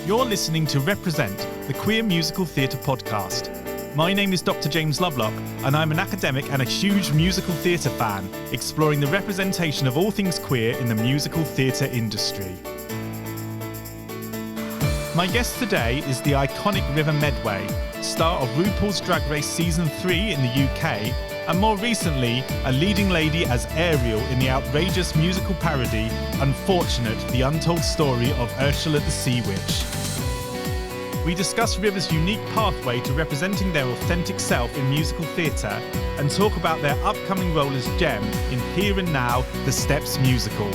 You're listening to Represent, the Queer Musical Theatre podcast. My name is Dr. James Lovelock, and I'm an academic and a huge musical theatre fan, exploring the representation of all things queer in the musical theatre industry. My guest today is the iconic River Medway, star of RuPaul's Drag Race Season 3 in the UK, and more recently, a leading lady as Ariel in the outrageous musical parody, Unfortunate, the Untold Story of Ursula the Sea Witch. We discuss River's unique pathway to representing their authentic self in musical theatre and talk about their upcoming role as Jem in Here and Now, The Steps musical.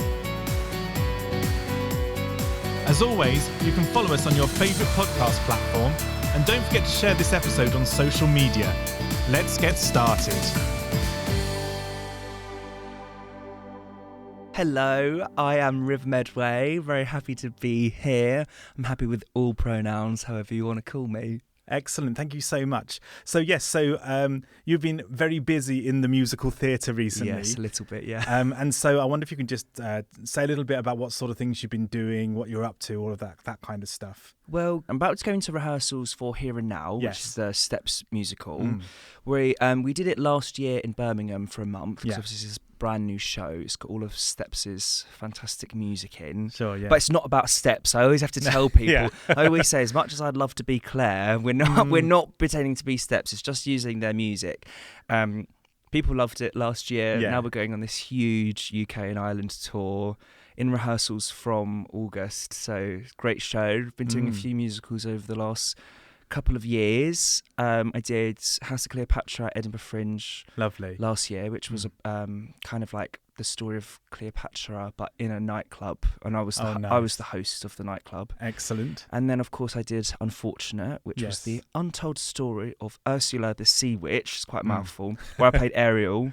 As always, you can follow us on your favourite podcast platform, and don't forget to share this episode on social media. Let's get started. Hello, I am River Medway, very happy to be here. I'm happy with all pronouns, however you want to call me. Excellent, thank you so much. So you've been very busy in the musical theatre recently. Yes, a little bit, yeah. And so I wonder if you can just say a little bit about what sort of things you've been doing, what you're up to, all of that kind of stuff. Well, I'm about to go into rehearsals for Here and Now, Yes. which is the Steps musical. We did it last year in Birmingham for a month, because obviously this is a brand new show. It's got all of Steps' fantastic music in. Sure, yeah. But it's not about Steps. I always have to tell people. I always say, as much as I'd love to be Claire, we're not pretending to be Steps. It's just using their music. People loved it last year. Yeah. Now we're going on this huge UK and Ireland tour in rehearsals from August. So great show. We've been doing a few musicals over the last couple of years. I did House of Cleopatra at Edinburgh Fringe last year, which was kind of like the story of Cleopatra but in a nightclub, and I was the host of the nightclub. Excellent. And then of course I did Unfortunate, which was the untold story of Ursula the Sea Witch. It's quite a mouthful, where I played Ariel,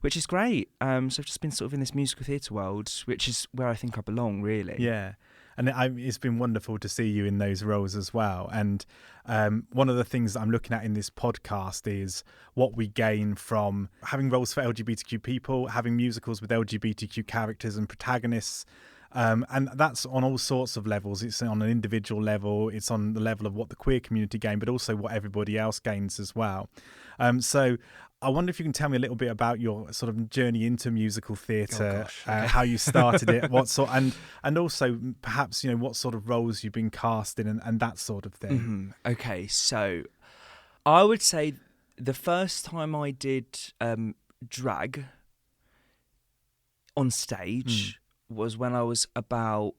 which is great. So I've just been sort of in this musical theatre world, which is where I think I belong, really. Yeah. And it's been wonderful to see you in those roles as well. And one of the things that I'm looking at in this podcast is what we gain from having roles for LGBTQ people, having musicals with LGBTQ characters and protagonists. And that's on all sorts of levels. It's on an individual level. It's on the level of what the queer community gain, but also what everybody else gains as well. So I wonder if you can tell me a little bit about your sort of journey into musical theatre, how you started it, and also perhaps what sort of roles you've been cast in and that sort of thing. Okay, so I would say the first time I did drag on stage was when I was about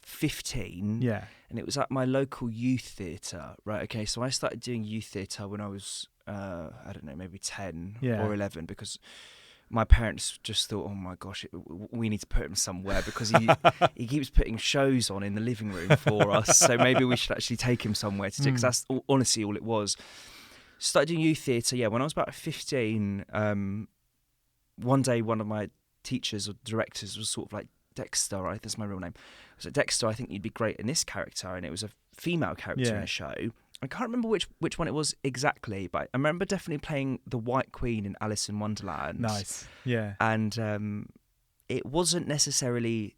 15. Yeah. And it was at my local youth theatre, right? Okay, so I started doing youth theatre when I was, I don't know, maybe 10 or 11, because my parents just thought, oh my gosh, we need to put him somewhere, because he keeps putting shows on in the living room for us, so maybe we should actually take him somewhere to do, because that's honestly all it was. Started doing youth theatre, when I was about 15, one day one of my teachers or directors was sort of like, Dexter, right? That's my real name. I was like, Dexter, I think you'd be great in this character. And it was a female character in a show. I can't remember which one it was exactly, but I remember definitely playing the White Queen in Alice in Wonderland. Nice. Yeah. And it wasn't necessarily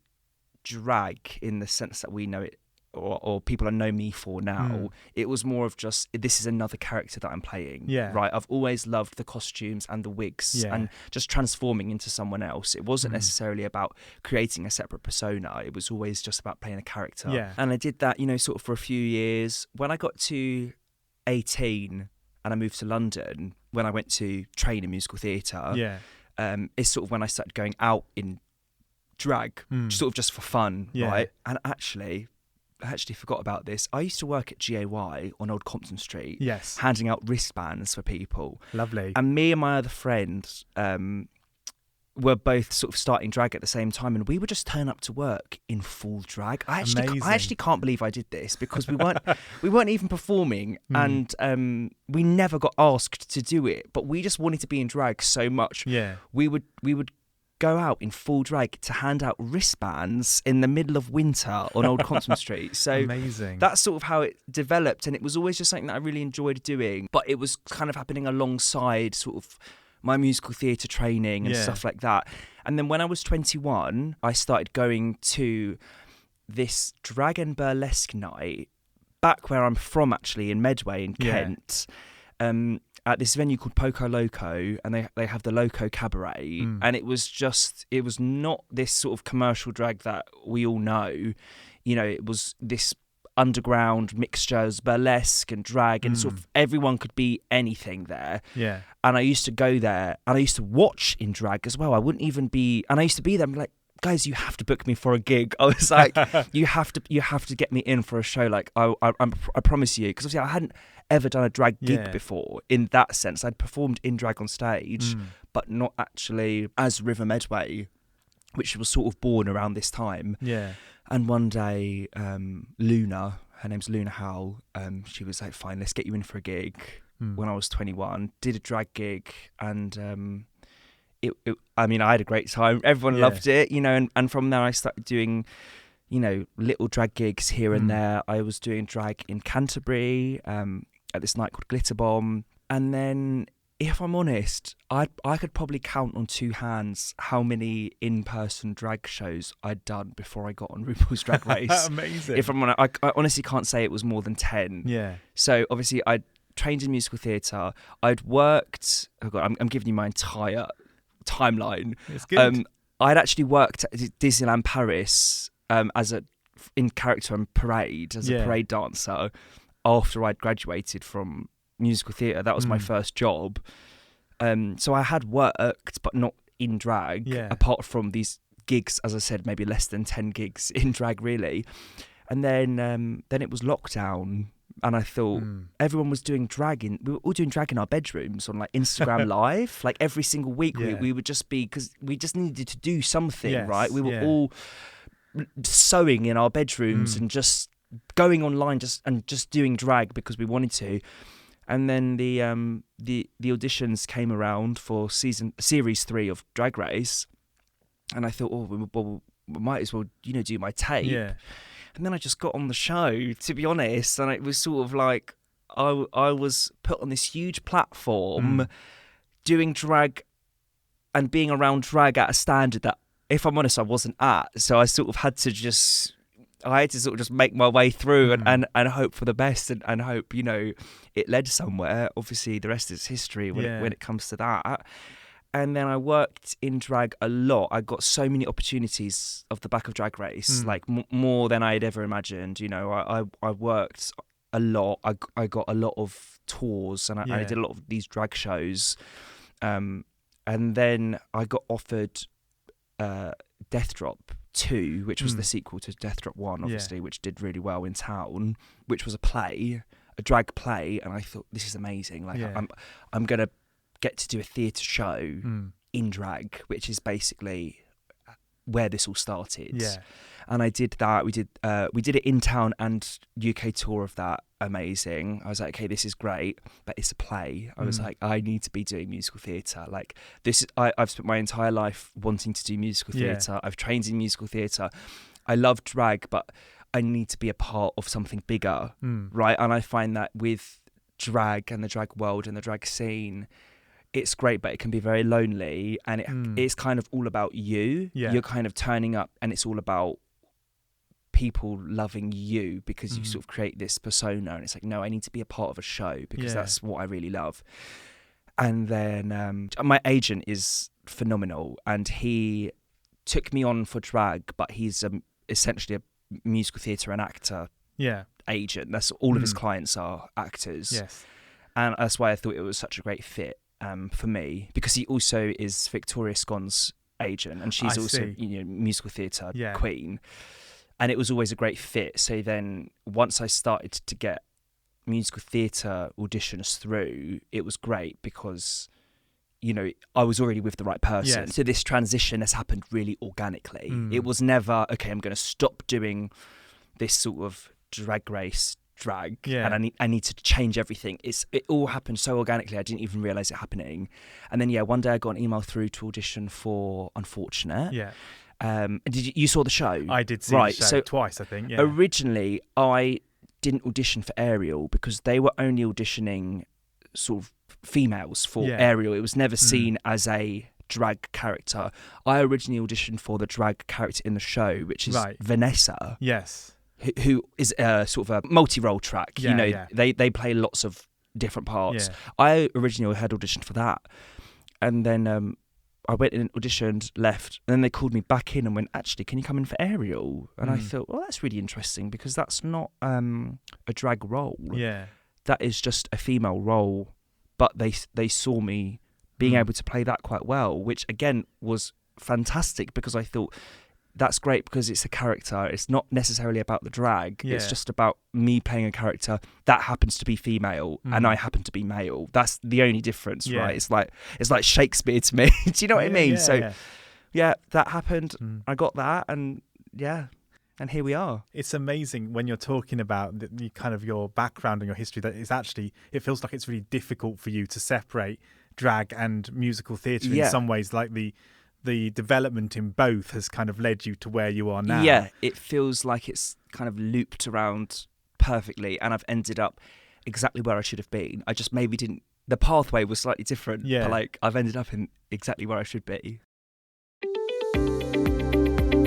drag in the sense that we know it, or people know me for now. It was more of just, this is another character that I'm playing. Yeah. Right. I've always loved the costumes and the wigs and just transforming into someone else. It wasn't necessarily about creating a separate persona. It was always just about playing a character. Yeah. And I did that, sort of for a few years. When I got to 18 and I moved to London, when I went to train in musical theatre, it's sort of when I started going out in drag, sort of just for fun, right? And I actually forgot about this. I used to work at GAY on Old Compton Street, handing out wristbands for people. Lovely. And me and my other friend were both sort of starting drag at the same time, and we would just turn up to work in full drag. I actually can't believe I did this, because we weren't even performing, and we never got asked to do it, but we just wanted to be in drag so much. Yeah, we would go out in full drag to hand out wristbands in the middle of winter on Old Compton Street. So amazing. That's sort of how it developed, and it was always just something that I really enjoyed doing, but it was kind of happening alongside sort of my musical theatre training and stuff like that. And then when I was 21, I started going to this drag and burlesque night back where I'm from, actually, in Medway in Kent, at this venue called Poco Loco, and they have the Loco Cabaret, and it was not this sort of commercial drag that we all know. You know, it was this underground mixtures, burlesque and drag, and sort of everyone could be anything there. Yeah. And I used to go there, and I used to watch in drag as well. I wouldn't even be, and I used to be there and be like, guys, you have to book me for a gig. I was like, you have to get me in for a show. Like, I promise you, because obviously I hadn't ever done a drag gig before in that sense. I'd performed in drag on stage, but not actually as River Medway, which was sort of born around this time. Yeah. And one day, Luna, her name's Luna Howell, she was like, fine, let's get you in for a gig. When I was 21, did a drag gig, and I mean, I had a great time. Everyone loved it, you know, and from there I started doing, you know, little drag gigs here and there. I was doing drag in Canterbury at this night called Glitter Bomb. And then, if I'm honest, I could probably count on two hands how many in-person drag shows I'd done before I got on RuPaul's Drag Race. Amazing. If I'm honest, I honestly can't say it was more than 10. Yeah. So obviously I'd trained in musical theatre. I'd worked, oh God, I'm giving you my entire timeline. It's good. I'd actually worked at Disneyland Paris in character and parade as a parade dancer after I'd graduated from musical theatre. That was my first job. So I had worked, but not in drag, apart from these gigs, as I said, maybe less than 10 gigs in drag, really. And then it was lockdown, and I thought everyone was doing drag we were all doing drag in our bedrooms on like Instagram Live, like every single week. We would just be, because we just needed to do something, right? We were all sewing in our bedrooms and just going online just doing drag because we wanted to. And then the auditions came around for series 3 of Drag Race, and I thought, well, we might as well, you know, do my tape. Yeah. And then I just got on the show, to be honest, and it was sort of like I was put on this huge platform doing drag and being around drag at a standard that, if I'm honest, I wasn't at. So I sort of had to just make my way through and hope for the best and hope, you know, it led somewhere. Obviously, the rest is history when it comes to that. And then I worked in drag a lot. I got so many opportunities off the back of Drag Race, like more than I had ever imagined. You know, I worked a lot. I got a lot of tours, and I did a lot of these drag shows. And then I got offered Death Drop 2, which was the sequel to Death Drop 1, obviously, which did really well in town, which was a drag play. And I thought, this is amazing. Like, I'm going to get to do a theatre show in drag, which is basically where this all started. And I did that. We did it in town and UK tour of that. Amazing. I was like, okay, this is great, but it's a play. I was like, I need to be doing musical theatre. Like, this is, I've spent my entire life wanting to do musical theatre. I've trained in musical theatre. I love drag, but I need to be a part of something bigger, right? And I find that with drag and the drag world and the drag scene, it's great, but it can be very lonely, and it's kind of all about you. You're kind of turning up, and it's all about people loving you because you sort of create this persona, and it's like, no, I need to be a part of a show because that's what I really love. And then my agent is phenomenal, and he took me on for drag, but he's essentially a musical theatre and actor agent. That's all of his clients are actors. And that's why I thought it was such a great fit for me, because he also is Victoria Scon's agent, and she's also, you know, musical theatre queen. And it was always a great fit. So then once I started to get musical theatre auditions through, it was great because, you know, I was already with the right person. So this transition has happened really organically. It was never, okay, I'm going to stop doing this sort of drag race drag and I need to change everything. It all happened so organically, I didn't even realise it happening. And then one day I got an email through to audition for Unfortunate. Did you saw the show? I did see the show twice, I think. Originally, I didn't audition for Ariel because they were only auditioning sort of females for Ariel. It was never seen as a drag character. I originally auditioned for the drag character in the show, which is Vanessa. Yes. Who is sort of a multi-role track. They play lots of different parts. Yeah. I originally had auditioned for that. And then I went in and auditioned, left, and then they called me back in and went, actually, can you come in for Ariel? And I thought, well, that's really interesting because that's not a drag role. Yeah. That is just a female role. But they saw me being able to play that quite well, which again was fantastic because I thought that's great because it's a character. It's not necessarily about the drag. Yeah. It's just about me playing a character that happens to be female and I happen to be male. That's the only difference, right? It's like Shakespeare to me. Do you know what I mean? Yeah, that happened. I got that, and and here we are. It's amazing when you're talking about the kind of your background and your history that it's actually, it feels like it's really difficult for you to separate drag and musical theatre in some ways, like the development in both has kind of led you to where you are now. Yeah, it feels like it's kind of looped around perfectly and I've ended up exactly where I should have been. I just maybe didn't, the pathway was slightly different, but like I've ended up in exactly where I should be.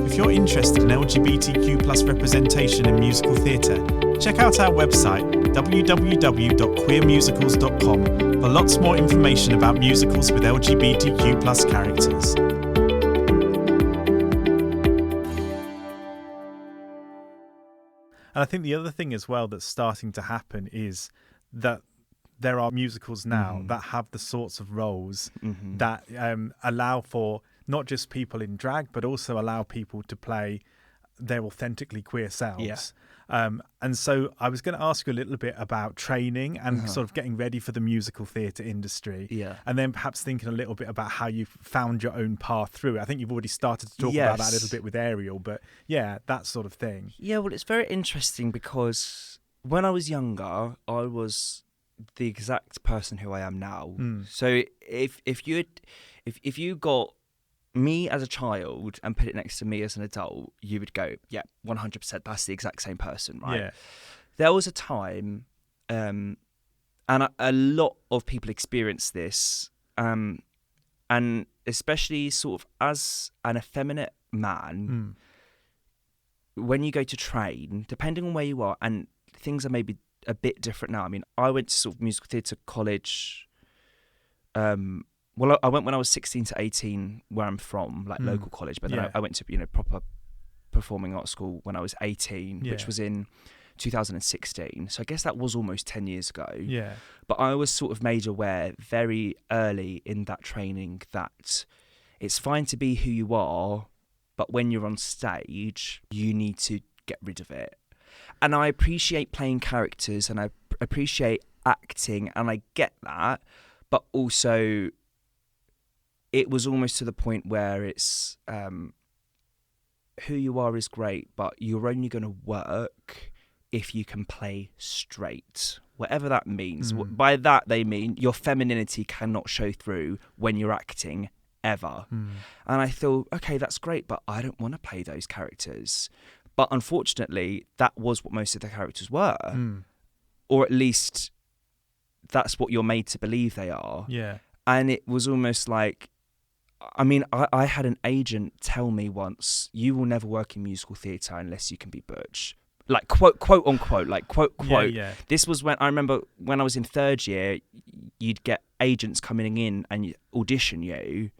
If you're interested in LGBTQ plus representation in musical theatre, check out our website www.queermusicals.com for lots more information about musicals with LGBTQ plus characters. And I think the other thing as well that's starting to happen is that there are musicals now that have the sorts of roles that allow for not just people in drag, but also allow people to play their authentically queer selves. Yeah. And so I was going to ask you a little bit about training and sort of getting ready for the musical theatre industry. Yeah. And then perhaps thinking a little bit about how you've found your own path through it. I think you've already started to talk about that a little bit with Ariel, but that sort of thing. Yeah, well, it's very interesting because when I was younger, I was the exact person who I am now. So if you got me as a child and put it next to me as an adult, you would go, yeah, 100%, that's the exact same person, right? Yeah. There was a time, and a lot of people experience this, and especially sort of as an effeminate man, when you go to train, depending on where you are, and things are maybe a bit different now. I mean, I went to sort of musical theatre college, well, I went when I was 16 to 18 where I'm from, like local college, but then I went to, proper performing arts school when I was 18, which was in 2016. So I guess that was almost 10 years ago. Yeah. But I was sort of made aware very early in that training that it's fine to be who you are, but when you're on stage, you need to get rid of it. And I appreciate playing characters and I appreciate acting and I get that, but also it was almost to the point where it's who you are is great, but you're only going to work if you can play straight, whatever that means. By that, they mean your femininity cannot show through when you're acting ever. And I thought, okay, that's great, but I don't want to play those characters. But unfortunately, that was what most of the characters were. Or at least that's what you're made to believe they are. Yeah. And it was almost like, I mean, I had an agent tell me once, you will never work in musical theatre unless you can be butch. Like, quote unquote, like, quote. Yeah. This was when, I remember when I was in third year, you'd get agents coming in and audition you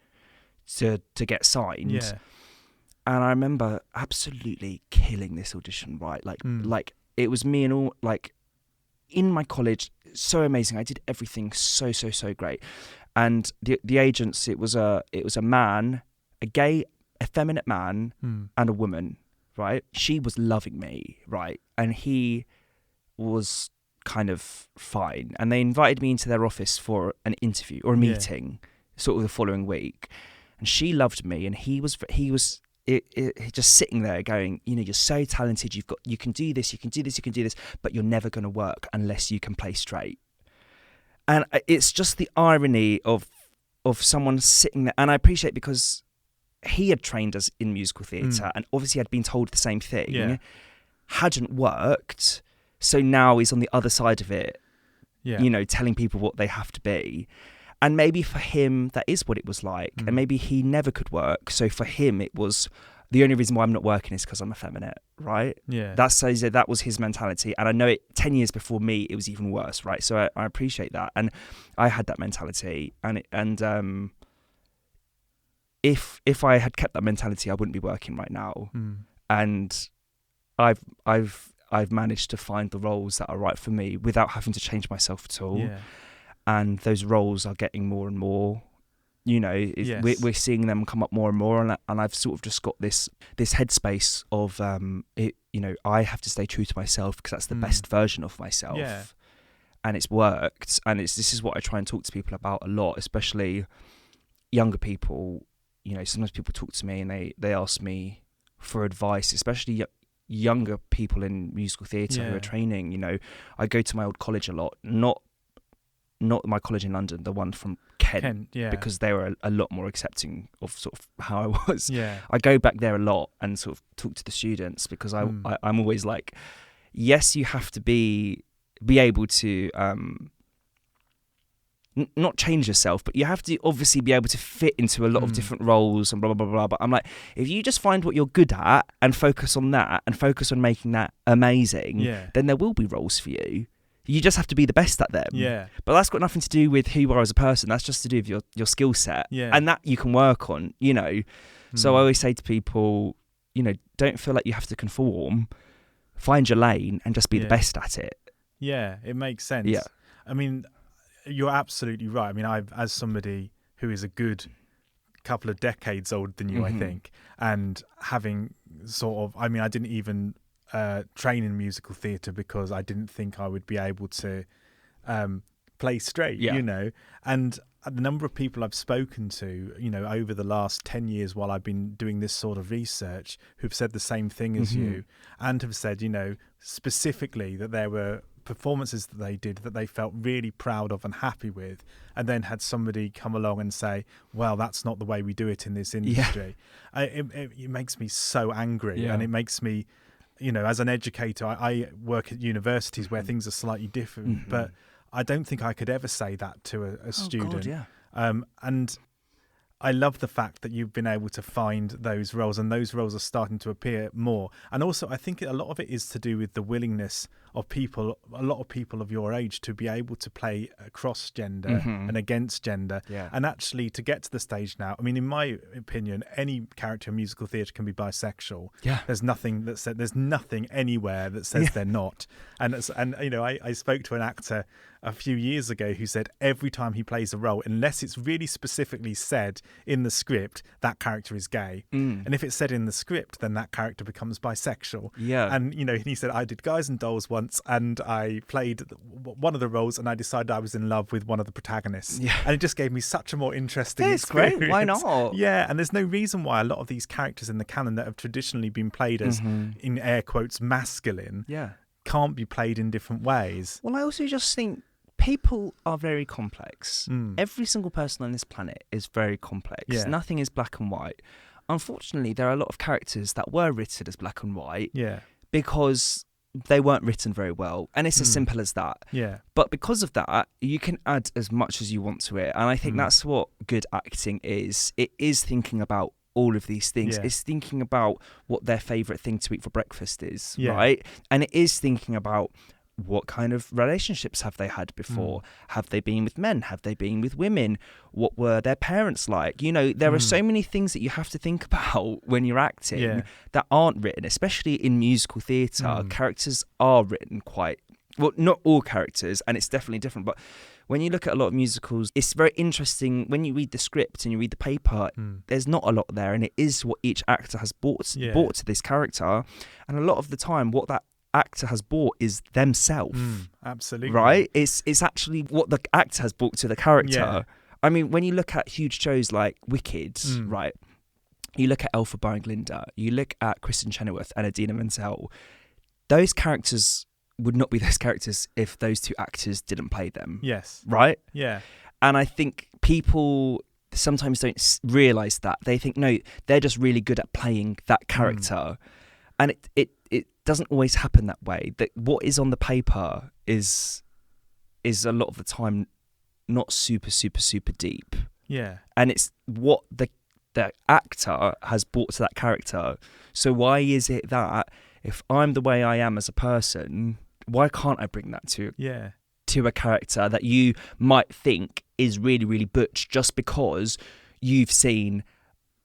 to get signed. Yeah. And I remember absolutely killing this audition, right? Like it was me and all, like, in my college, so amazing. I did everything so great. And the agents, it was a man, a gay, effeminate man, and a woman, right? She was loving me, right? And he was kind of fine. And they invited me into their office for an interview or a meeting, sort of the following week. And she loved me, and he was just sitting there going, you're so talented. You can do this, but you're never going to work unless you can play straight. And it's just the irony of someone sitting there. And I appreciate because he had trained us in musical theatre and obviously had been told the same thing, hadn't worked. So now he's on the other side of it, telling people what they have to be. And maybe for him, that is what it was like. And maybe he never could work. So for him, it was the only reason why I'm not working is because I'm effeminate, right? Yeah. That was his mentality. And I know 10 years before me, it was even worse, right? So I appreciate that. And I had that mentality. If I had kept that mentality, I wouldn't be working right now. And I've managed to find the roles that are right for me without having to change myself at all. Yeah. And those roles are getting more and more, Yes. we're seeing them come up more and more. And I've sort of just got this headspace of, I have to stay true to myself because that's the best version of myself. Yeah. And it's worked. And this is what I try and talk to people about a lot, especially younger people. Sometimes people talk to me and they ask me for advice, especially younger people in musical theatre who are training. I go to my old college a lot, not my college in London, the one from Kent, because they were a lot more accepting of sort of how I was. Yeah. I go back there a lot and sort of talk to the students because I'm always like, yes, you have to be able to not change yourself, but you have to obviously be able to fit into a lot of different roles and blah, blah, blah, blah. But I'm like, if you just find what you're good at and focus on that and focus on making that amazing, then there will be roles for you. You just have to be the best at them. Yeah. But that's got nothing to do with who you are as a person. That's just to do with your skill set. Yeah. And that you can work on, So I always say to people, don't feel like you have to conform. Find your lane and just be the best at it. Yeah, it makes sense. Yeah. I mean, you're absolutely right. I mean, as somebody who is a good couple of decades older than you, I think, and having I didn't even train in musical theatre because I didn't think I would be able to play straight, and the number of people I've spoken to, over the last 10 years while I've been doing this sort of research who've said the same thing as you and have said, specifically that there were performances that they did that they felt really proud of and happy with, and then had somebody come along and say, well, that's not the way we do it in this industry. It makes me so angry, and it makes me, as an educator, I work at universities where things are slightly different, but I don't think I could ever say that to a student. God, and I love the fact that you've been able to find those roles, and those roles are starting to appear more. And also, I think a lot of it is to do with the willingness of people, a lot of people of your age, to be able to play across gender and against gender. And actually to get to the stage now, I mean, in my opinion, any character in musical theatre can be bisexual. There's nothing anywhere that says they're not. And I spoke to an actor a few years ago who said every time he plays a role, unless it's really specifically said in the script, that character is gay. And if it's said in the script, then that character becomes bisexual. And he said, I did Guys and Dolls once, and I played one of the roles, and I decided I was in love with one of the protagonists. And it just gave me such a more interesting experience. Great. Why not? And there's no reason why a lot of these characters in the canon that have traditionally been played as, in air quotes, masculine, can't be played in different ways. Well, I also just think people are very complex. Every single person on this planet is very complex. Nothing is black and white. Unfortunately, there are a lot of characters that were written as black and white because they weren't written very well. And it's as simple as that. But because of that, you can add as much as you want to it. And I think that's what good acting is. It is thinking about all of these things. It's thinking about what their favourite thing to eat for breakfast is, right? And it is thinking about what kind of relationships have they had before? Have they been with men? Have they been with women? What were their parents like? There are so many things that you have to think about when you're acting that aren't written, especially in musical theatre. Characters are written quite, well, not all characters, and it's definitely different, but when you look at a lot of musicals, it's very interesting when you read the script and you read the paper, there's not a lot there, and it is what each actor has brought to this character. And a lot of the time, what that actor has brought is themselves. Absolutely. Right? It's actually what the actor has brought to the character. I mean, when you look at huge shows like Wicked, right? You look at Elphaba and Glinda, you look at Kristen Chenoweth and Idina Menzel, those characters would not be those characters if those two actors didn't play them. Right? And I think people sometimes don't realise that. They think, no, they're just really good at playing that character. And it doesn't always happen that way. That what is on the paper is a lot of the time not super, super, super deep. Yeah. And it's what the actor has brought to that character. So why is it that if I'm the way I am as a person, why can't I bring that to a character that you might think is really, really butch just because you've seen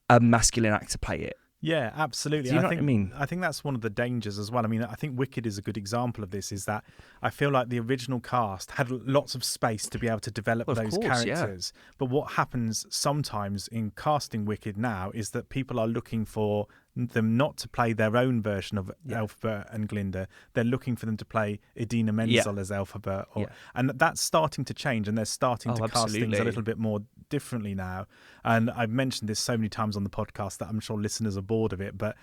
a masculine actor play it? Yeah, absolutely. Do you know what I mean? I think that's one of the dangers as well. I mean, I think Wicked is a good example of this, is that I feel like the original cast had lots of space to be able to develop those characters. Yeah. But what happens sometimes in casting Wicked now is that people are looking for them not to play their own version of Elphaba and Glinda. They're looking for them to play Idina Menzel as Elphaba. And that's starting to change, and they're starting to cast things a little bit more differently now. And I've mentioned this so many times on the podcast that I'm sure listeners are bored of it, but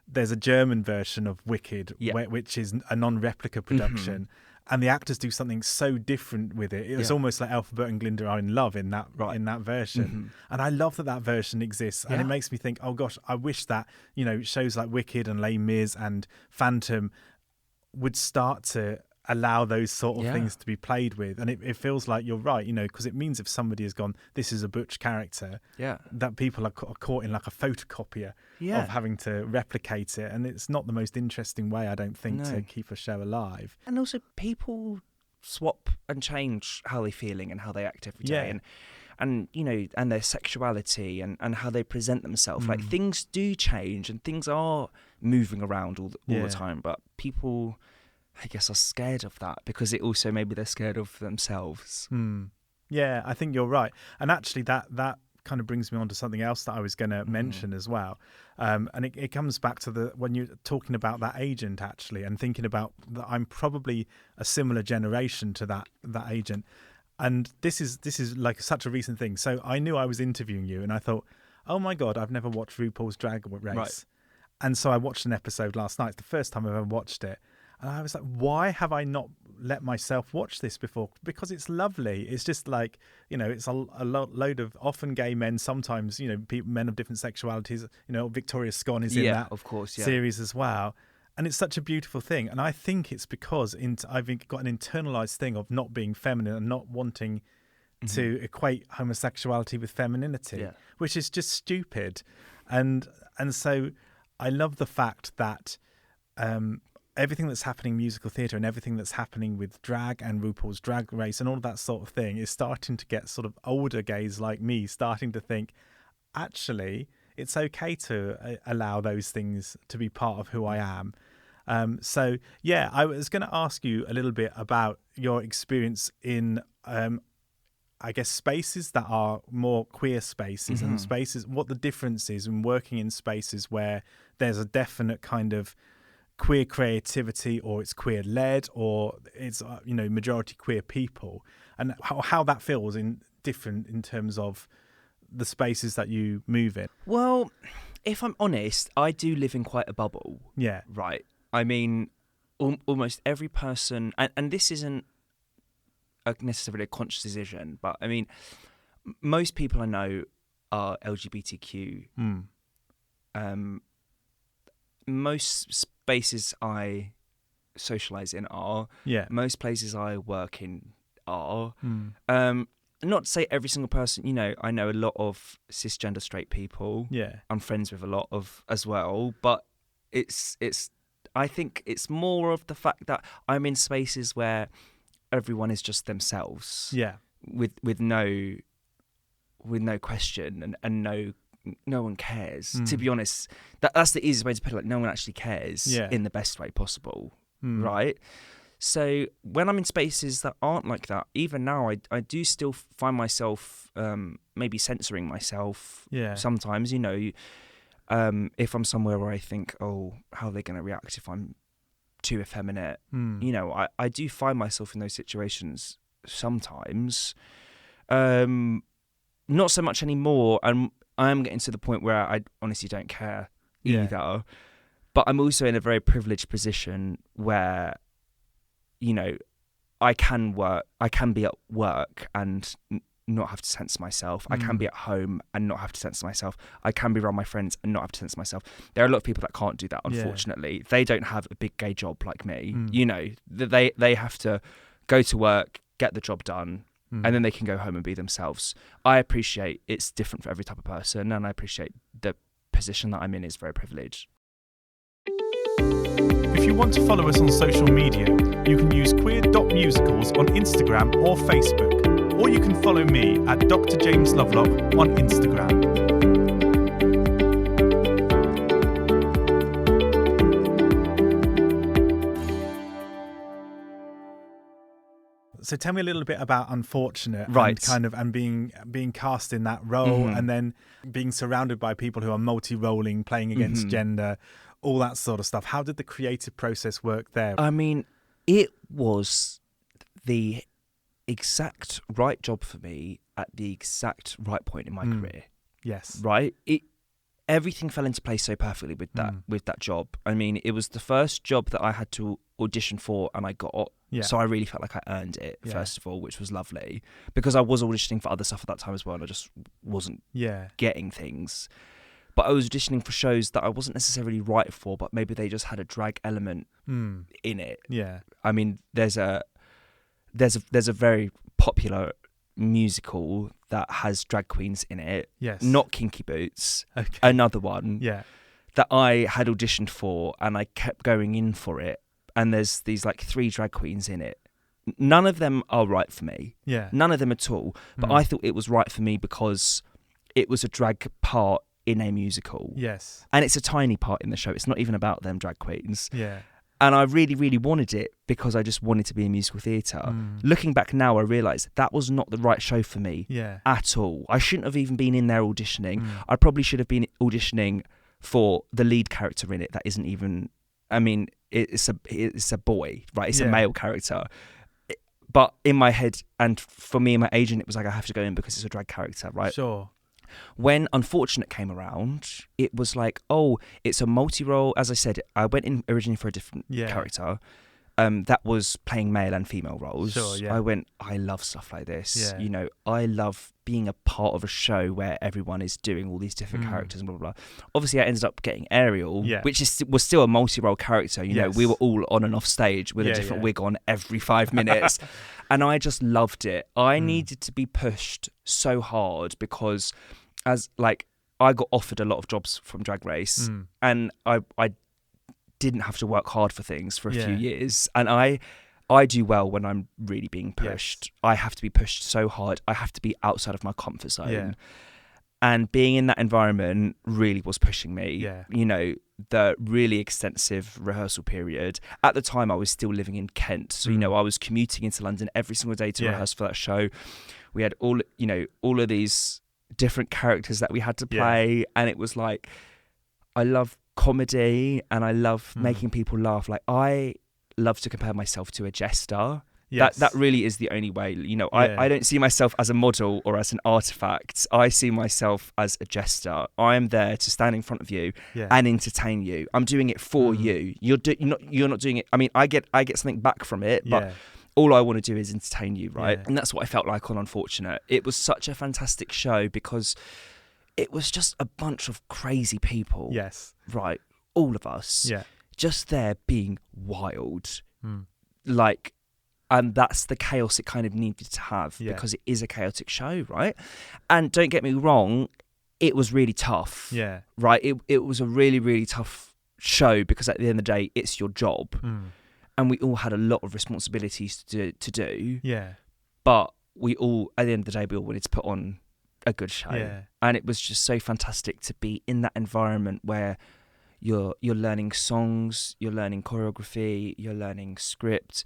there's a German version of Wicked, which is a non-replica production. Mm-hmm. And the actors do something so different with it. It was almost like Elphaba and Glinda are in love in that version. Mm-hmm. And I love that version exists. And it makes me think, oh gosh, I wish that, shows like Wicked and Les Mis and Phantom would start to allow those sort of things to be played with. And it feels like you're right, because it means if somebody has gone, this is a butch character, that people are caught in like a photocopier of having to replicate it. And it's not the most interesting way, I don't think, to keep a show alive. And also people swap and change how they're feeling and how they act every day. And and their sexuality and how they present themselves. Like, things do change and things are moving around all the time, but people, I guess, are scared of that because it also maybe they're scared of themselves. Yeah, I think you're right. And actually that kind of brings me on to something else that I was going to mention as well. And it comes back to when you're talking about that agent, actually, and thinking about that I'm probably a similar generation to that agent. And this is like such a recent thing. So I knew I was interviewing you and I thought, oh my God, I've never watched RuPaul's Drag Race. Right. And so I watched an episode last night. It's the first time I've ever watched it. And I was like, why have I not let myself watch this before? Because it's lovely. It's just like, it's a load of often gay men, sometimes, men of different sexualities. Victoria Scone is in that series as well. And it's such a beautiful thing. And I think it's because I've got an internalized thing of not being feminine and not wanting to equate homosexuality with femininity, which is just stupid. And so I love the fact that everything that's happening in musical theatre and everything that's happening with drag and RuPaul's Drag Race and all of that sort of thing is starting to get sort of older gays like me starting to think, actually, it's okay to allow those things to be part of who I am. I was going to ask you a little bit about your experience in, I guess, spaces that are more queer spaces and spaces, what the difference is in working in spaces where there's a definite kind of queer creativity, or it's queer led, or it's majority queer people, and how that feels different in terms of the spaces that you move in. Well, if I'm honest, I do live in quite a bubble. Yeah. Right. I mean, almost every person, and this isn't necessarily a conscious decision, but I mean, most people I know are LGBTQ. Most spaces I socialise in are. Yeah. Most places I work in are. Not to say every single person, I know a lot of cisgender straight people. Yeah. I'm friends with a lot of as well, but I think it's more of the fact that I'm in spaces where everyone is just themselves. Yeah. With no question and no one cares. To be honest, that's the easiest way to put it. Like, no one actually cares in the best way possible, right? So when I'm in spaces that aren't like that, even now, I do still find myself maybe censoring myself. Yeah. Sometimes, if I'm somewhere where I think, oh, how are they going to react if I'm too effeminate? I do find myself in those situations sometimes. Not so much anymore, and I am getting to the point where I honestly don't care either. But I'm also in a very privileged position where, I can be at work and not have to censor myself. I can be at home and not have to censor myself. I can be around my friends and not have to censor myself. There are a lot of people that can't do that, unfortunately. Yeah. They don't have a big gay job like me. They have to go to work, get the job done, and then they can go home and be themselves. I appreciate it's different for every type of person, and I appreciate the position that I'm in is very privileged. If you want to follow us on social media, you can use queer.musicals on Instagram or Facebook, or you can follow me at Dr. James Lovelock on Instagram. So tell me a little bit about Unfortunate, right? And being cast in that role, and then being surrounded by people who are multi-rolling, playing against gender, all that sort of stuff. How did the creative process work there? I mean, it was the exact right job for me at the exact right point in my career. Yes. Right? Everything fell into place so perfectly with that job. I mean, it was the first job that I had to audition for and I got. Yeah. So I really felt like I earned it, first of all, which was lovely. Because I was auditioning for other stuff at that time as well, and I just wasn't getting things. But I was auditioning for shows that I wasn't necessarily right for, but maybe they just had a drag element in it. Yeah. I mean, there's a very popular musical that has drag queens in it. Yes. Not Kinky Boots. Okay. Another one. Yeah. That I had auditioned for, and I kept going in for it. And there's these like 3 drag queens in it. None of them are right for me. Yeah. None of them at all. But I thought it was right for me because it was a drag part in a musical. Yes. And it's a tiny part in the show. It's not even about them drag queens. Yeah. And I really, really wanted it because I just wanted to be in musical theatre. Looking back now, I realise that was not the right show for me at all. I shouldn't have even been in there auditioning. I probably should have been auditioning for the lead character in it that isn't even... I mean, it's a boy, right? It's a male character. But in my head, and for me and my agent, it was like, I have to go in because it's a drag character, right? Sure. When Unfortunate came around, it was like, oh, it's a multi-role. As I said, I went in originally for a different character that was playing male and female roles. Sure, yeah. I went, I love stuff like this. Yeah. You know, I love being a part of a show where everyone is doing all these different characters and blah, blah, blah. Obviously, I ended up getting Ariel, which was still a multi-role character. You know, we were all on and off stage with a different wig on every 5 minutes. And I just loved it. I needed to be pushed so hard because I got offered a lot of jobs from Drag Race and I didn't have to work hard for things for a few years. And I do well when I'm really being pushed. Yes. I have to be pushed so hard. I have to be outside of my comfort zone. Yeah. And being in that environment really was pushing me. Yeah. You know, the really extensive rehearsal period. At the time, I was still living in Kent. So, you know, I was commuting into London every single day to rehearse for that show. We had all of these different characters that we had to play. And it was like, I love comedy and I love making people laugh. Like, I love to compare myself to a jester. Yes. That really is the only way. You know, I don't see myself as a model or as an artifact. I see myself as a jester. I am there to stand in front of you and entertain you. I'm doing it for you. You're not doing it. I mean, I get something back from it, but all I want to do is entertain you, right? And that's what I felt like on Unfortunate. It was such a fantastic show because it was just a bunch of crazy people. Yes. Right. All of us. Yeah. Just there being wild. Like, and that's the chaos it kind of needed to have because it is a chaotic show, right? And don't get me wrong, it was really tough. Yeah. Right? It was a really, really tough show because at the end of the day, it's your job. And we all had a lot of responsibilities to do. Yeah. But we all, at the end of the day, we all wanted to put on a good show. Yeah. And it was just so fantastic to be in that environment where you're learning songs, you're learning choreography, you're learning script,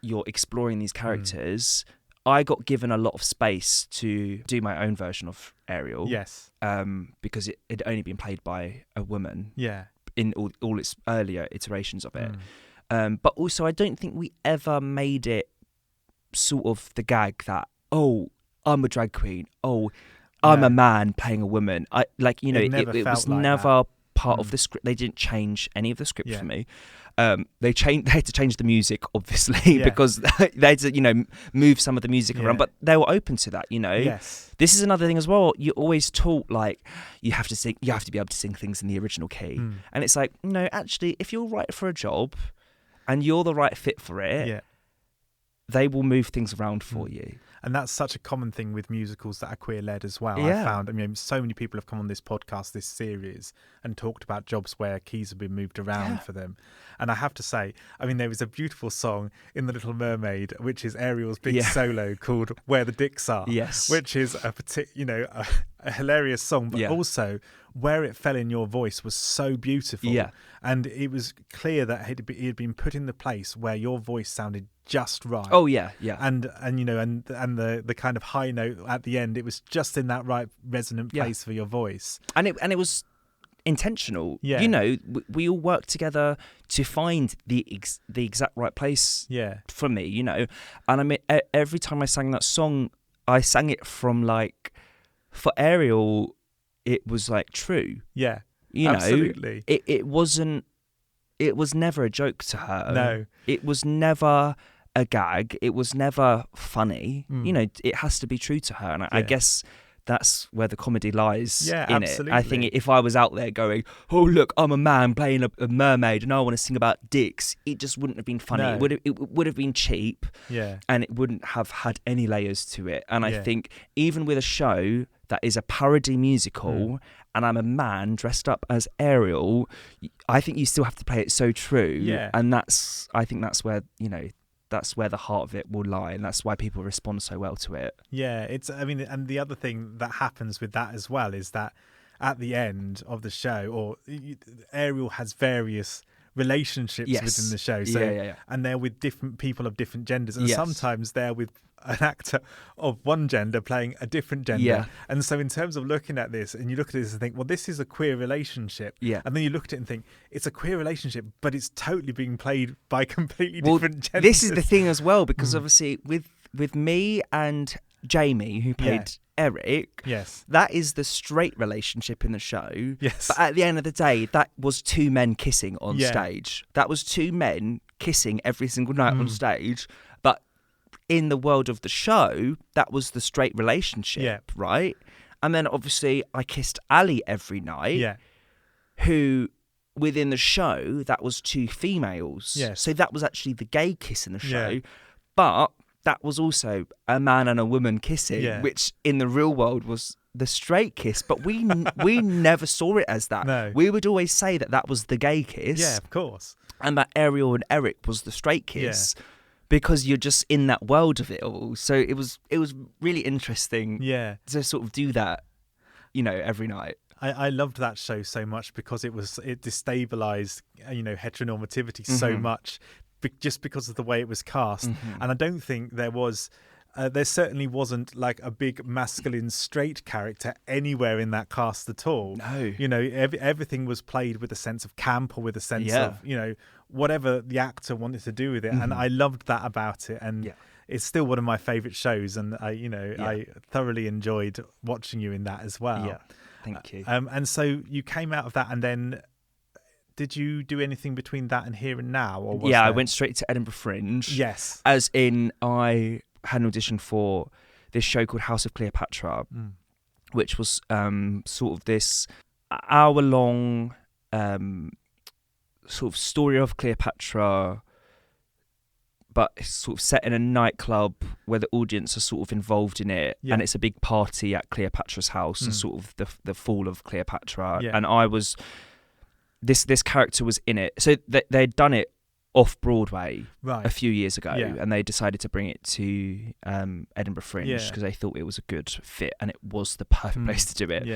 you're exploring these characters. I got given a lot of space to do my own version of Ariel. Yes. Because it had only been played by a woman. Yeah. In all its earlier iterations of it. But also, I don't think we ever made it sort of the gag that, oh, I'm a drag queen. Oh, I'm a man playing a woman. It was like never part of the script. They didn't change any of the script for me. They had to change the music, obviously, because they had to, move some of the music around. But they were open to that, Yes. This is another thing as well. You're always taught like you have to be able to sing things in the original key, and it's like, no, actually, if you're right for a job and you're the right fit for it, they will move things around for you. And that's such a common thing with musicals that are queer-led as well. Yeah. I found, I mean, so many people have come on this podcast, this series, and talked about jobs where keys have been moved around for them. And I have to say, I mean, there was a beautiful song in The Little Mermaid, which is Ariel's big solo called Where the Dicks Are, which is a hilarious song, but also where it fell in your voice was so beautiful. Yeah. And it was clear that it had been put in the place where your voice sounded just right. Oh yeah, yeah. And you know, and the kind of high note at the end, it was just in that right resonant place for your voice. And it was intentional. Yeah. You know, we all worked together to find the exact right place for me, you know. And I mean, every time I sang that song, I sang it from like, for Ariel, it was like true. Yeah. You absolutely. know, it was never a joke to her. No. It was never a gag. It was never funny. You know, it has to be true to her. And I guess that's where the comedy lies in absolutely. it. I think if I was out there going, oh, look, I'm a man playing a mermaid and I want to sing about dicks, it just wouldn't have been funny. No. It would have been cheap. Yeah. And it wouldn't have had any layers to it. And I think even with a show that is a parody musical and I'm a man dressed up as Ariel, I think you still have to play it so true. Yeah. And I think that's where, you know, that's where the heart of it will lie, and that's why people respond so well to it. Yeah, and the other thing that happens with that as well is that at the end of the show, Ariel has various relationships within the show. So, and they're with different people of different genders, and sometimes they're with an actor of one gender playing a different gender. Yeah. And so in terms of looking at this, and you look at this and think, well, this is a queer relationship. Yeah. And then you look at it and think, it's a queer relationship, but it's totally being played by completely different genders. This is the thing as well, because obviously with me and Jamie, who played Eric, that is the straight relationship in the show. Yes. But at the end of the day, that was two men kissing on stage. That was two men kissing every single night on stage. But in the world of the show, that was the straight relationship, right? And then obviously I kissed Ali every night, who within the show, that was two females. Yes. So that was actually the gay kiss in the show. But that was also a man and a woman kissing, which in the real world was the straight kiss. But we never saw it as that. No. We would always say that was the gay kiss. Yeah, of course. And that Ariel and Eric was the straight kiss. Yeah. Because you're just in that world of it all. So it was really interesting to sort of do that, you know, every night. I loved that show so much because it destabilized, you know, heteronormativity so much just because of the way it was cast. And I don't think there certainly wasn't like a big masculine straight character anywhere in that cast at all. No. You know, everything was played with a sense of camp or with a sense of, you know, whatever the actor wanted to do with it. And I loved that about it. And it's still one of my favourite shows. And I thoroughly enjoyed watching you in that as well. Yeah, thank you. And so you came out of that, and then did you do anything between that and Here and Now? Or I went straight to Edinburgh Fringe. Yes. As in, I had an audition for this show called House of Cleopatra, which was sort of this hour-long sort of story of Cleopatra, but it's sort of set in a nightclub where the audience are sort of involved in it, and it's a big party at Cleopatra's house and sort of the fall of Cleopatra. And I was this character was in it, so they'd done it off Broadway a few years ago, and they decided to bring it to Edinburgh Fringe because they thought it was a good fit and it was the perfect place to do it.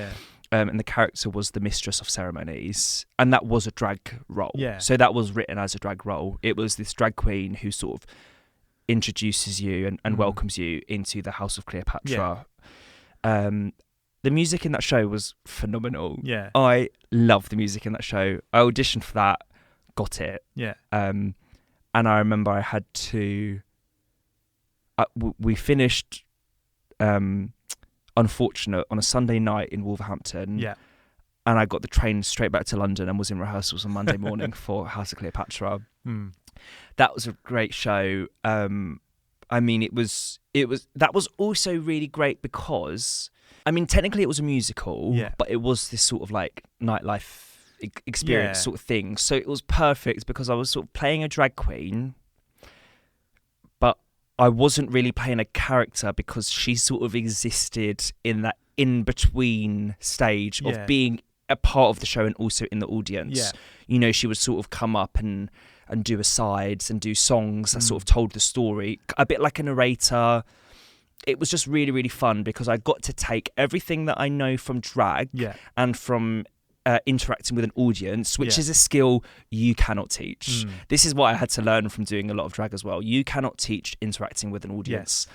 And the character was the mistress of ceremonies, and that was a drag role. So that was written as a drag role. It was this drag queen who sort of introduces you and welcomes you into the House of Cleopatra. The music in that show was phenomenal. I love the music in that show. I auditioned for that, got it. And I remember I had to. We finished Unfortunate on a Sunday night in Wolverhampton. And I got the train straight back to London and was in rehearsals on Monday morning for House of Cleopatra. That was a great show. I mean, that was also really great because, I mean, technically it was a musical, but it was this sort of like nightlife experience sort of thing. So it was perfect because I was sort of playing a drag queen, but I wasn't really playing a character because she sort of existed in that in-between stage of being a part of the show and also in the audience. Yeah. You know, she would sort of come up and do asides and do songs that sort of told the story, a bit like a narrator. It was just really, really fun because I got to take everything that I know from drag and from interacting with an audience, which is a skill you cannot teach. This is what I had to learn from doing a lot of drag as well. You cannot teach interacting with an audience.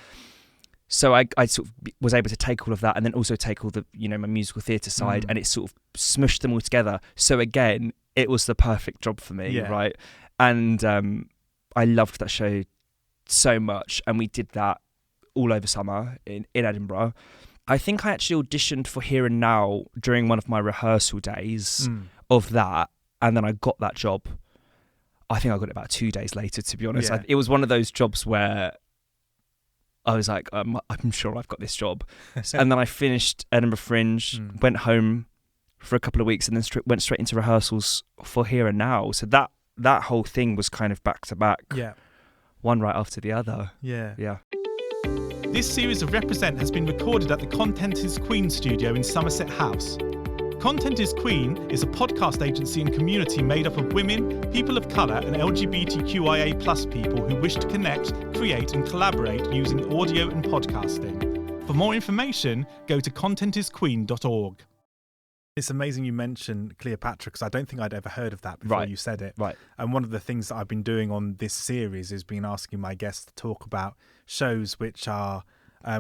So I sort of was able to take all of that and then also take all the, you know, my musical theatre side and it sort of smushed them all together. So again, it was the perfect job for me, right? And I loved that show so much. And we did that all over summer in Edinburgh. I think I actually auditioned for Here and Now during one of my rehearsal days of that. And then I got that job. I think I got it about 2 days later, to be honest. It was one of those jobs where I was like, I'm sure I've got this job. And then I finished Edinburgh Fringe, went home for a couple of weeks and then went straight into rehearsals for Here and Now. So that whole thing was kind of back to back. One right after the other. Yeah. This series of Represent has been recorded at the Content is Queen studio in Somerset House. Content is Queen is a podcast agency and community made up of women, people of colour and LGBTQIA+ people who wish to connect, create and collaborate using audio and podcasting. For more information, go to contentisqueen.org. It's amazing you mentioned Cleopatra because I don't think I'd ever heard of that before you said it. Right. And one of the things that I've been doing on this series is been asking my guests to talk about shows which are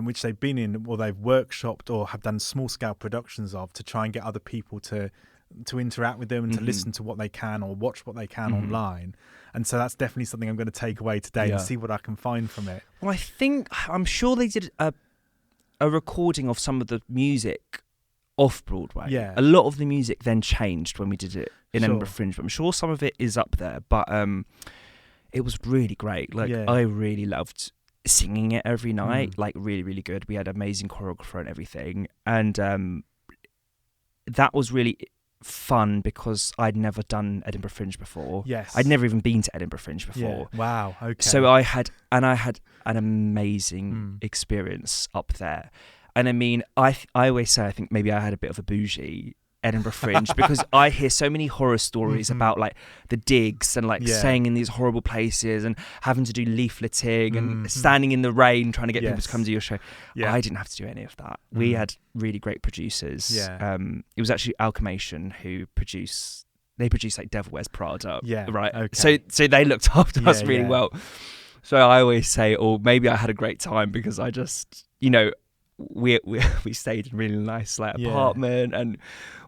which they've been in or they've workshopped or have done small scale productions of to try and get other people to interact with them and to listen to what they can or watch what they can online. And so that's definitely something I'm going to take away today and see what I can find from it. Well, I'm sure they did a recording of some of the music off Broadway. Yeah. A lot of the music then changed when we did it in Edinburgh Fringe, but I'm sure some of it is up there. But it was really great. Like I really loved singing it every night. Like really, really good. We had amazing choreographer and everything. And that was really fun because I'd never done Edinburgh Fringe before. Yes. I'd never even been to Edinburgh Fringe before. Yeah. Wow. Okay. So I had an amazing experience up there. And I mean, I always say I think maybe I had a bit of a bougie Edinburgh Fringe because I hear so many horror stories about like the digs and like staying in these horrible places and having to do leafleting and standing in the rain trying to get people to come to your show. I didn't have to do any of that. We had really great producers. It was actually Alchemation who produced like Devil Wears Prada. Right. Okay. So they looked after us really well. So I always say, or maybe I had a great time because I just, you know, we stayed in a really nice like apartment and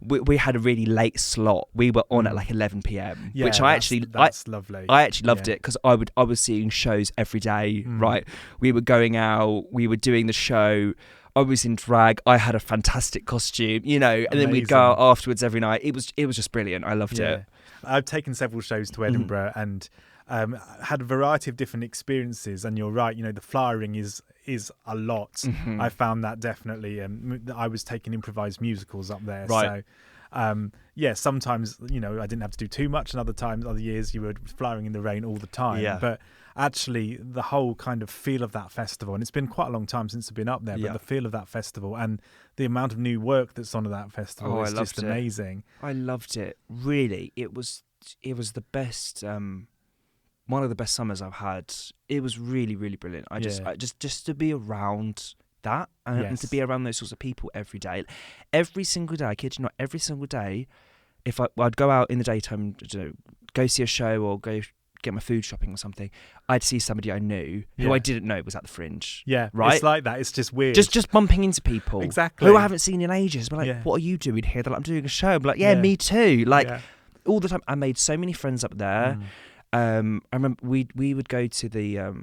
we had a really late slot. We were on at like 11 p.m. which that's lovely. I actually loved it because I was seeing shows every day. Right, we were going out, we were doing the show. I was in drag. I had a fantastic costume, you know, and then we'd go out afterwards every night. It was just brilliant. I loved it. I've taken several shows to Edinburgh and had a variety of different experiences. And you're right, you know, the flyering is a lot. I found that definitely. I was taking improvised musicals up there. Right. So, sometimes, you know, I didn't have to do too much. And other years, you were flying in the rain all the time. Yeah. But actually, the whole kind of feel of that festival, and it's been quite a long time since I've been up there, but the feel of that festival and the amount of new work that's on at that festival is just amazing. I loved it. Really. It was the best... one of the best summers I've had. It was really, really brilliant. I just to be around that and to be around those sorts of people every day. Every single day, I kid you not, every single day, if I'd go out in the daytime, you know, go see a show or go get my food shopping or something, I'd see somebody I knew who I didn't know was at the Fringe. Yeah, right? It's like that. It's just weird. Just bumping into people. Exactly. Who I haven't seen in ages. But like, what are you doing here? They're like, I'm doing a show. I'm like, me too. Like, all the time. I made so many friends up there. I remember we would go to the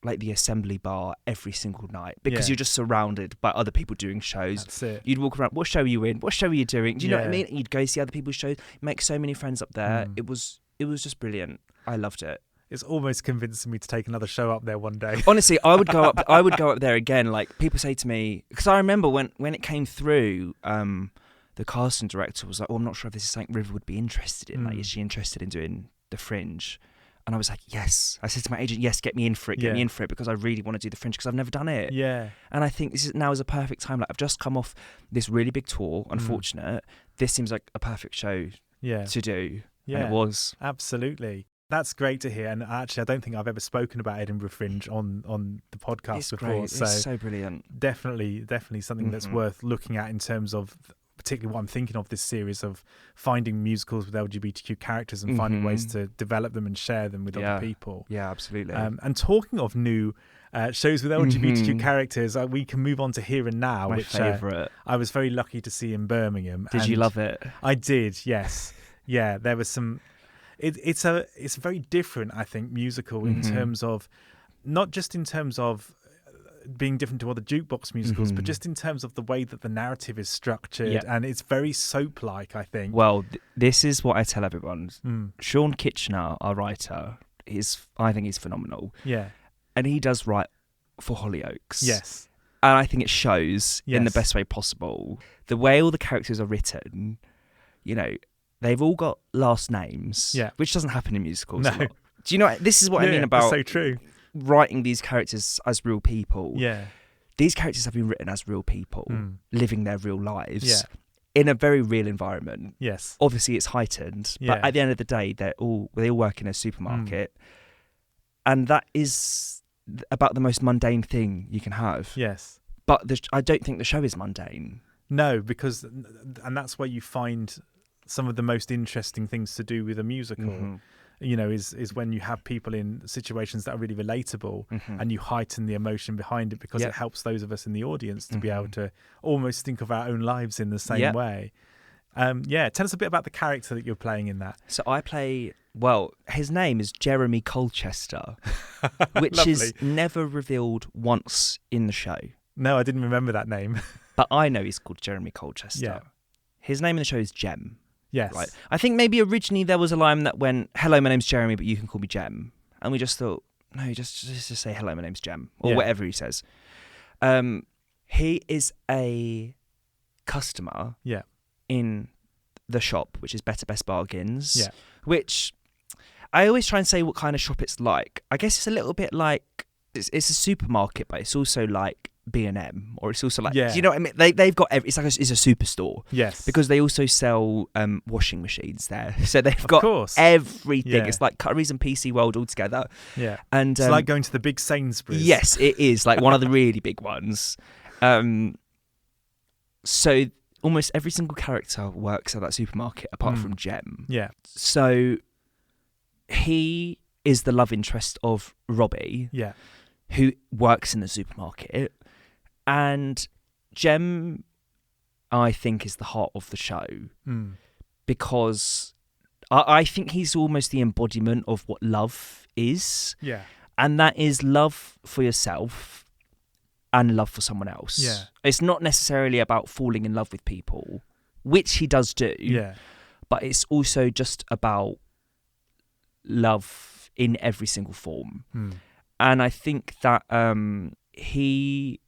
like the Assembly Bar every single night because you're just surrounded by other people doing shows. That's it. You'd walk around. What show are you in? What show are you doing? Do you know what I mean? You'd go see other people's shows. Make so many friends up there. It was just brilliant. I loved it. It's almost convincing me to take another show up there one day. Honestly, I would go up there again. Like people say to me, because I remember when it came through. The casting director was like, "Oh, I'm not sure if this is something River would be interested in. Like, is she interested in doing the Fringe?" And I was like, yes. I said to my agent, yes, get me in for it, get me in for it, because I really want to do the Fringe, because I've never done it. Yeah. And I think now is a perfect time. Like, I've just come off this really big tour, unfortunate. This seems like a perfect show to do. Yeah. And it was. Absolutely. That's great to hear. And actually, I don't think I've ever spoken about Edinburgh Fringe on the podcast before. Great. It's so brilliant. Definitely something that's worth looking at in terms of particularly what I'm thinking of this series of finding musicals with LGBTQ characters and finding ways to develop them and share them with other people. Yeah, absolutely. And talking of new shows with LGBTQ characters, we can move on to Here and Now, My which favourite. I was very lucky to see in Birmingham. Did you love it? I did, yes. Yeah, there was some... It's a very different, I think, musical in terms of, not just in terms of being different to other jukebox musicals, but just in terms of the way that the narrative is structured, and it's very soap-like, I think. Well, this is what I tell everyone. Sean Kitchener, our writer, I think he's phenomenal. Yeah. And he does write for Hollyoaks. Yes. And I think it shows in the best way possible. The way all the characters are written, you know, they've all got last names, which doesn't happen in musicals a lot. Do you know, this is what I mean about so true. Writing these characters as real people. Yeah. These characters have been written as real people, living their real lives in a very real environment. Yes. Obviously, it's heightened, but at the end of the day, they all work in a supermarket, and that is about the most mundane thing you can have. Yes. But I don't think the show is mundane. No, because, and that's where you find some of the most interesting things to do with a musical, you know, is when you have people in situations that are really relatable and you heighten the emotion behind it, because it helps those of us in the audience to be able to almost think of our own lives in the same way. Tell us a bit about the character that you're playing in that. So I play, well, his name is Jeremy Colchester, which is never revealed once in the show. No, I didn't remember that name. But I know he's called Jeremy Colchester. Yeah. His name in the show is Jem. Yes. Right. I think maybe originally there was a line that went, "Hello, my name's Jeremy, but you can call me Jem." And we just thought, no, just say, "Hello, my name's Jem," or whatever he says. He is a customer in the shop, which is Better Best Bargains, which I always try and say what kind of shop it's like. I guess it's a little bit like, it's a supermarket, but it's also like B&M, or it's also like, do you know what I mean? They've got it's like it's a superstore. Yes, because they also sell washing machines there, so they've got everything. It's like Currys and PC World all together. Yeah, and it's like going to the big Sainsbury's. Yes, it is like one of the really big ones. So almost every single character works at that supermarket apart from Jem. Yeah. So he is the love interest of Robbie. Yeah. Who works in the supermarket. And Jem, I think, is the heart of the show, because I think he's almost the embodiment of what love is. Yeah. And that is love for yourself and love for someone else. Yeah. It's not necessarily about falling in love with people, which he does do. Yeah. But it's also just about love in every single form. And I think that he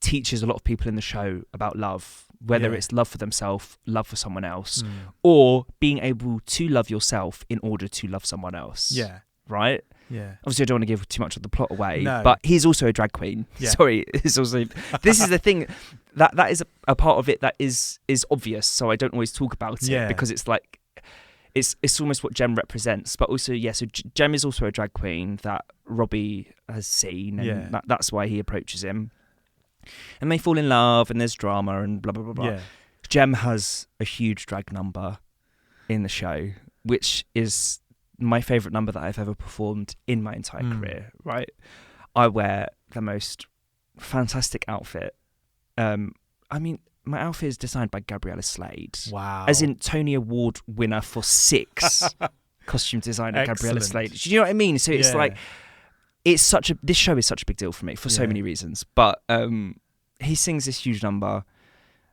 teaches a lot of people in the show about love, whether it's love for themselves, love for someone else, or being able to love yourself in order to love someone else. Yeah. Right? Yeah. Obviously, I don't want to give too much of the plot away, but he's also a drag queen. Yeah. Sorry, it's also this is the thing that is a part of it that is obvious, so I don't always talk about it because it's like it's almost what Jem represents, but also so Jem is also a drag queen that Robbie has seen, and that's why he approaches him, and they fall in love, and there's drama and blah blah blah blah. Yeah. Jem has a huge drag number in the show, which is my favourite number that I've ever performed in my entire career. Right, I wear the most fantastic outfit. I mean, my outfit is designed by Gabriella Slade. Wow. As in Tony Award winner for 6 costume designer Gabriella Slade. Do you know what I mean? So it's like, this show is such a big deal for me for so many reasons. But he sings this huge number.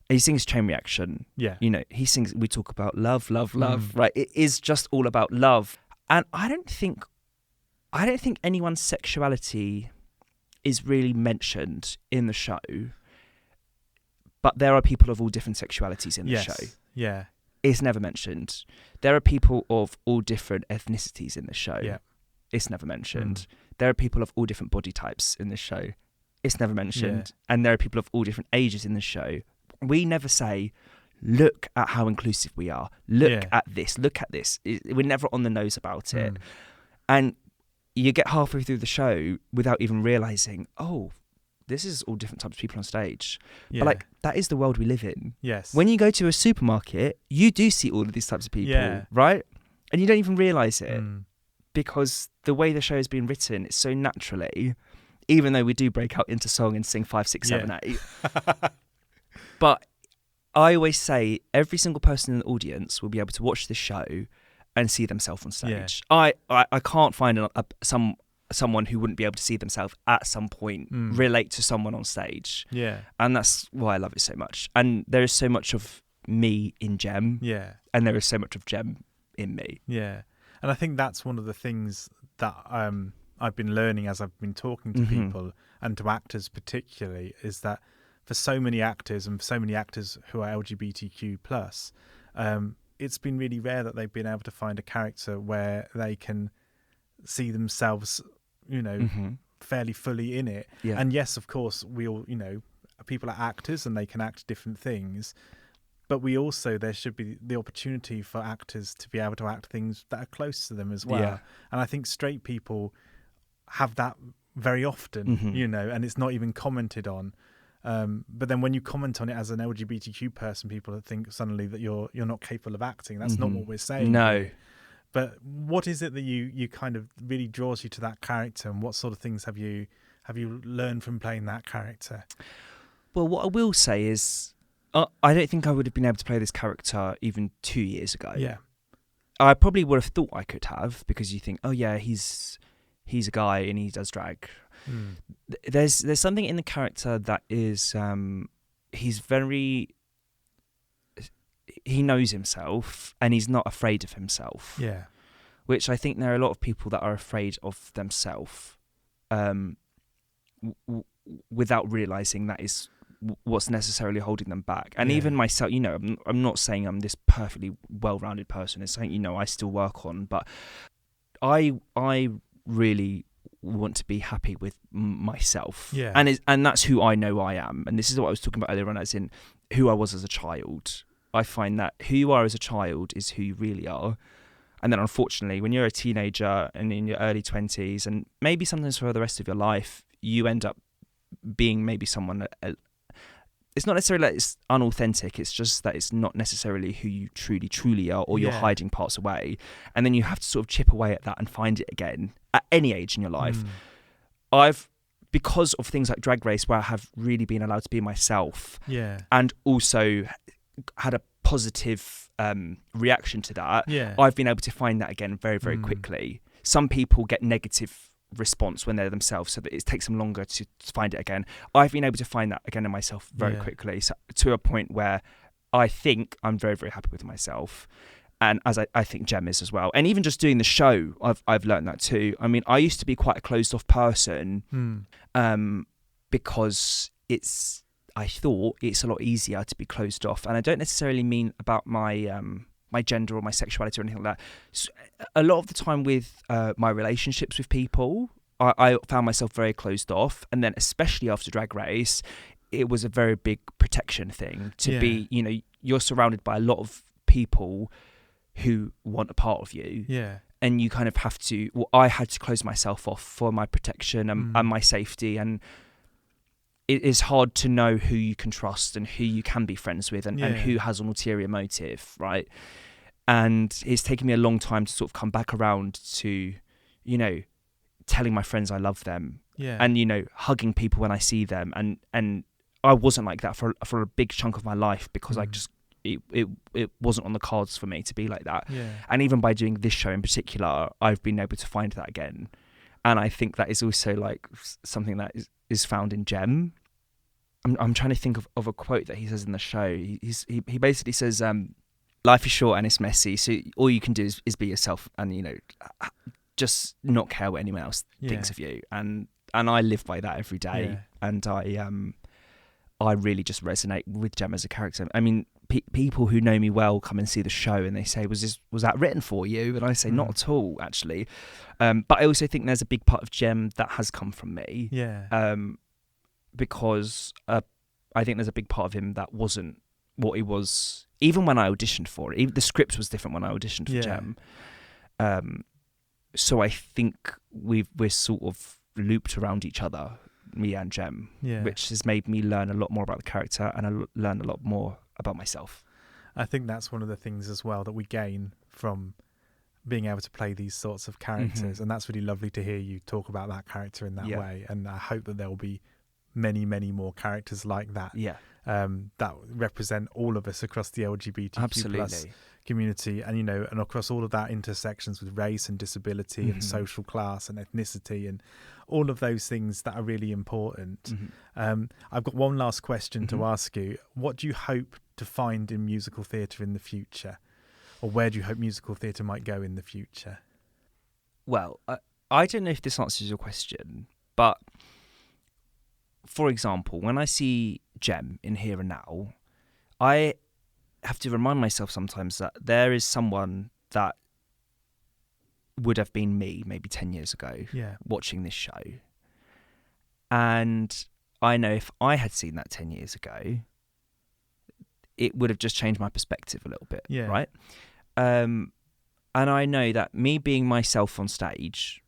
He sings Chain Reaction. Yeah. You know, he sings, we talk about love, love, love, right? It is just all about love. And I don't think anyone's sexuality is really mentioned in the show. But there are people of all different sexualities in the show. Yeah. It's never mentioned. There are people of all different ethnicities in the show. Yeah. It's never mentioned. There are people of all different body types in the show. It's never mentioned. And there are people of all different ages in the show. We never say, look at how inclusive we are. Look at this. Look at this. We're never on the nose about it. And you get halfway through the show without even realising, oh, this is all different types of people on stage. Yeah. But like, that is the world we live in. Yes. When you go to a supermarket, you do see all of these types of people, right? And you don't even realise it because the way the show has been written, it's so naturally, even though we do break out into song and sing 5, 6, 7, 8. But I always say every single person in the audience will be able to watch this show and see themselves on stage. I can't find someone who wouldn't be able to see themselves at some point relate to someone on stage. Yeah. And that's why I love it so much. And there is so much of me in Jem. Yeah. And there is so much of Jem in me. Yeah. And I think that's one of the things that I've been learning as I've been talking to people and to actors particularly, is that for so many actors and for so many actors who are LGBTQ+, it's been really rare that they've been able to find a character where they can see themselves, fairly fully in it. Yeah. And yes, of course, we all, people are actors and they can act different things. But there should be the opportunity for actors to be able to act things that are close to them as well. Yeah. And I think straight people have that very often, and it's not even commented on. But then when you comment on it as an LGBTQ person, people think suddenly that you're not capable of acting. That's not what we're saying. No. But what is it that you kind of really draws you to that character, and what sort of things have you learned from playing that character? Well, what I will say is, I don't think I would have been able to play this character even 2 years ago. Yeah. I probably would have thought I could have, because you think, oh yeah, he's a guy and he does drag. There's something in the character that is he knows himself and he's not afraid of himself. Yeah. Which I think there are a lot of people that are afraid of themselves without realising that is what's necessarily holding them back. And even myself, I'm not saying I'm this perfectly well-rounded person. It's something, I still work on. But I really want to be happy with myself. Yeah. And that's who I know I am. And this is what I was talking about earlier on, as in who I was as a child. I find that who you are as a child is who you really are. And then unfortunately, when you're a teenager and in your early 20s, and maybe sometimes for the rest of your life, you end up being maybe someone... It's not necessarily that it's unauthentic, it's just that it's not necessarily who you truly are, or you're hiding parts away. And then you have to sort of chip away at that and find it again at any age in your life. Because of things like Drag Race, where I have really been allowed to be myself, and also had a positive reaction to that, I've been able to find that again very, very quickly. Some people get negative response when they're themselves, so that it takes them longer to find it again. I've been able to find that again in myself very quickly, so to a point where I think I'm very, very happy with myself, and as I think Jem is as well. And even just doing the show, I've learned that too. I mean, I used to be quite a closed off person because I thought it's a lot easier to be closed off, and I don't necessarily mean about my my gender or my sexuality or anything like that. So a lot of the time with my relationships with people, I found myself very closed off, and then especially after Drag Race, it was a very big protection thing to be, you're surrounded by a lot of people who want a part of you, and you kind of have to, I had to close myself off for my protection and my safety, and it is hard to know who you can trust and who you can be friends with, and who has an ulterior motive, right? And it's taken me a long time to sort of come back around to, telling my friends I love them, and hugging people when I see them, and I wasn't like that for a big chunk of my life, because I just it wasn't on the cards for me to be like that. And even by doing this show in particular, I've been able to find that again, and I think that is also like something that is found in Jem. I'm trying to think of a quote that he says in the show. He basically says, life is short and it's messy, so all you can do is be yourself, and just not care what anyone else thinks of you. And I live by that every day. And I really just resonate with Gem as a character. I mean, people who know me well come and see the show and they say, was that written for you? And I say, not at all, actually. But I also think there's a big part of Gem that has come from me. Yeah. Because I think there's a big part of him that wasn't what he was, even when I auditioned for it. Even the script was different when I auditioned for Gem. So I think we're sort of looped around each other, me and Gem, which has made me learn a lot more about the character and I learn a lot more about myself. I think that's one of the things as well that we gain from being able to play these sorts of characters. And that's really lovely to hear you talk about that character in that way. And I hope that there will be many, many more characters like that. That represent all of us across the LGBTQ plus community, and and across all of that intersections with race and disability and social class and ethnicity and all of those things that are really important. I've got one last question to ask you. What do you hope to find in musical theatre in the future, or where do you hope musical theatre might go in the future? Well, I don't know if this answers your question, but for example, when I see Gem in Here and Now, I have to remind myself sometimes that there is someone that would have been me maybe 10 years ago watching this show. And I know if I had seen that 10 years ago, it would have just changed my perspective a little bit, right? And I know that me being myself on stage,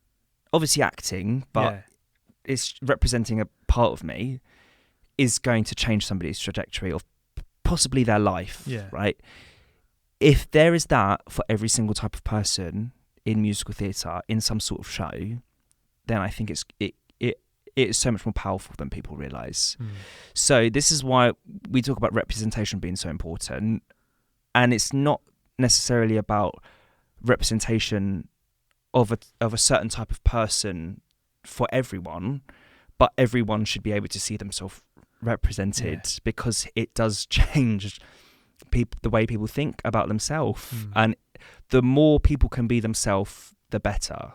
obviously acting, but it's representing a part of me, is going to change somebody's trajectory of possibly their life, right? If there is that for every single type of person in musical theatre, in some sort of show, then I think it is so much more powerful than people realise. So this is why we talk about representation being so important, and it's not necessarily about representation of a certain type of person for everyone, but everyone should be able to see themselves represented because it does change the way people think about themselves, and the more people can be themselves, the better.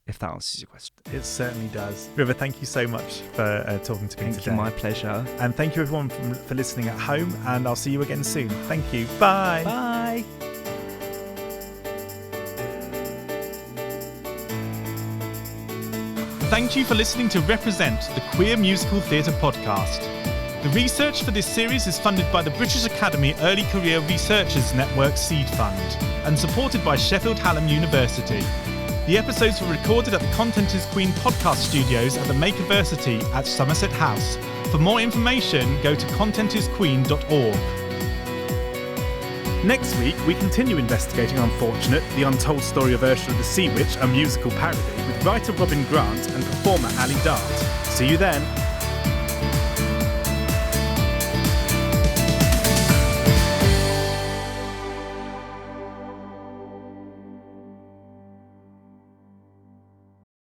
If that answers your question. It certainly does. River, thank you so much for talking to me today. Thank you, my pleasure. And thank you everyone for listening at home, and I'll see you again soon. Thank you. Bye. Bye. Thank you for listening to Represent, the Queer Musical Theatre podcast. The research for this series is funded by the British Academy Early Career Researchers Network Seed Fund and supported by Sheffield Hallam University. The episodes were recorded at the Content is Queen podcast studios at the Makerversity at Somerset House. For more information, go to contentisqueen.org. Next week, we continue investigating Unfortunate, the untold story of Ursula the Sea Witch, a musical parody, with writer Robin Grant and performer Ali Dart. See you then.